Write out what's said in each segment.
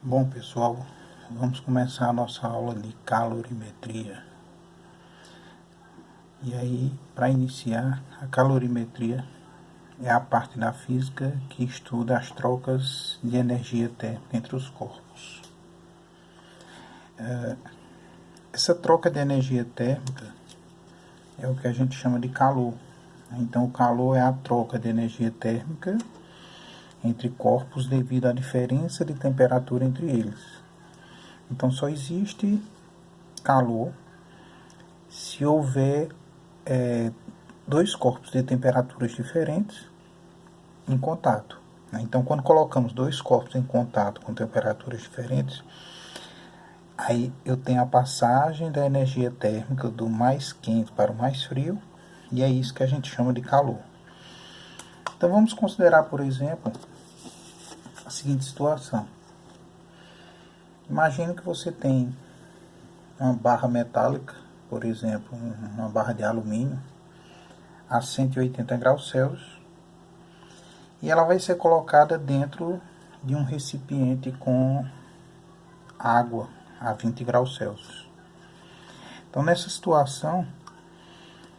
Bom, pessoal, vamos começar a nossa aula de calorimetria. E aí, para iniciar, a calorimetria é a parte da física que estuda as trocas de energia térmica entre os corpos. Essa troca de energia térmica é o que a gente chama de calor. Então, o calor é a troca de energia térmica entre corpos devido à diferença de temperatura entre eles. Então, só existe calor se houver dois corpos de temperaturas diferentes em contato. Então, quando colocamos dois corpos em contato com temperaturas diferentes, aí eu tenho a passagem da energia térmica do mais quente para o mais frio, e é isso que a gente chama de calor. Então, vamos considerar, por exemplo, a seguinte situação. Imagine que você tem uma barra metálica, por exemplo, uma barra de alumínio, a 180 graus Celsius, e ela vai ser colocada dentro de um recipiente com água a 20 graus Celsius. Então, nessa situação,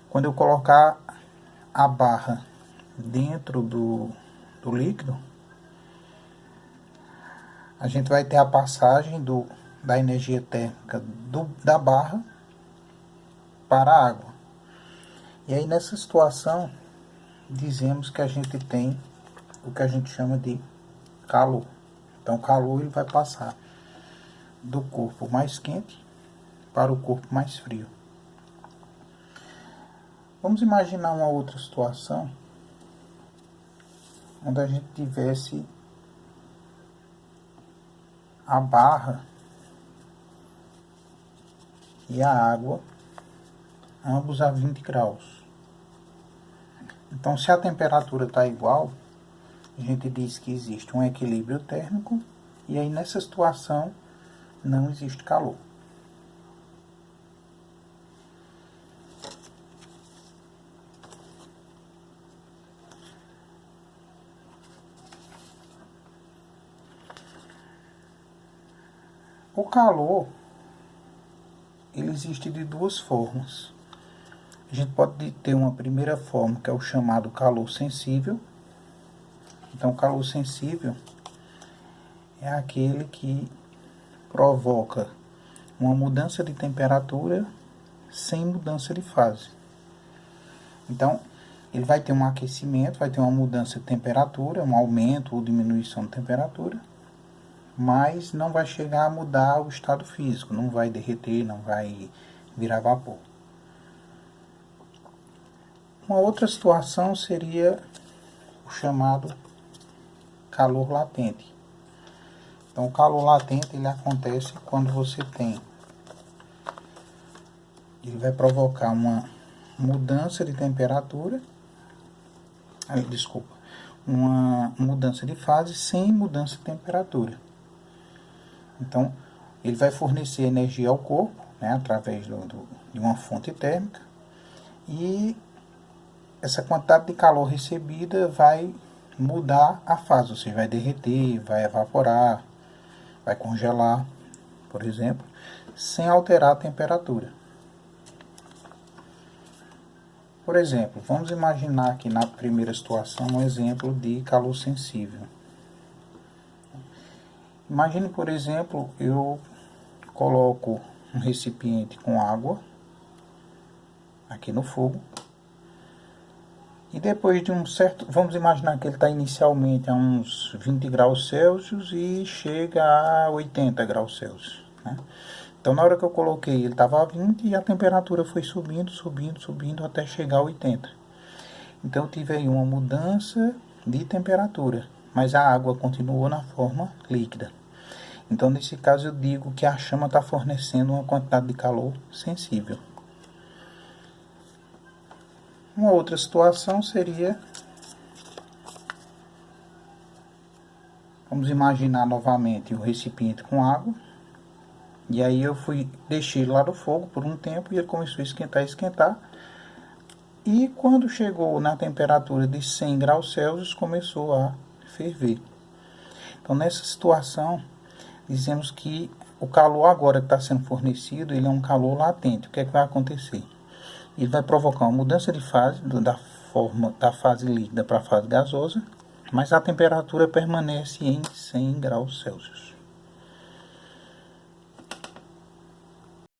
quando eu colocar a barra dentro do líquido, a gente vai ter a passagem da energia térmica da barra para a água. E aí, nessa situação, dizemos que a gente tem o que a gente chama de calor. Então, o calor ele vai passar do corpo mais quente para o corpo mais frio. Vamos imaginar uma outra situação onde a gente tivesse a barra e a água, ambos a 20 graus. Então, se a temperatura está igual, a gente diz que existe um equilíbrio térmico, e aí nessa situação não existe calor. O calor, ele existe de duas formas. A gente pode ter uma primeira forma, que é o chamado calor sensível. Então, o calor sensível é aquele que provoca uma mudança de temperatura sem mudança de fase. Então, ele vai ter um aquecimento, vai ter uma mudança de temperatura, um aumento ou diminuição de temperatura, mas não vai chegar a mudar o estado físico, não vai derreter, não vai virar vapor. Uma outra situação seria o chamado calor latente. Então, o calor latente ele acontece quando você tem, ele vai provocar uma mudança de temperatura, uma mudança de fase sem mudança de temperatura. Então, ele vai fornecer energia ao corpo, através de uma fonte térmica, e essa quantidade de calor recebida vai mudar a fase, ou seja, vai derreter, vai evaporar, vai congelar, por exemplo, sem alterar a temperatura. Por exemplo, vamos imaginar aqui na primeira situação um exemplo de calor sensível. Imagine, por exemplo, eu coloco um recipiente com água aqui no fogo, e depois de um certo, vamos imaginar que ele está inicialmente a uns 20 graus Celsius e chega a 80 graus Celsius. Então, na hora que eu coloquei, ele estava a 20 e a temperatura foi subindo até chegar a 80. Então, eu tive aí uma mudança de temperatura, mas a água continuou na forma líquida. Então, nesse caso, eu digo que a chama está fornecendo uma quantidade de calor sensível. Uma outra situação seria, vamos imaginar novamente o recipiente com água, e aí eu deixei ele lá no fogo por um tempo, e ele começou a esquentar, e quando chegou na temperatura de 100 graus Celsius, começou a ferver. Então, nessa situação, dizemos que o calor agora que está sendo fornecido, ele é um calor latente. O que é que vai acontecer? Ele vai provocar uma mudança de fase, da fase líquida para a fase gasosa, mas a temperatura permanece em 100 graus Celsius.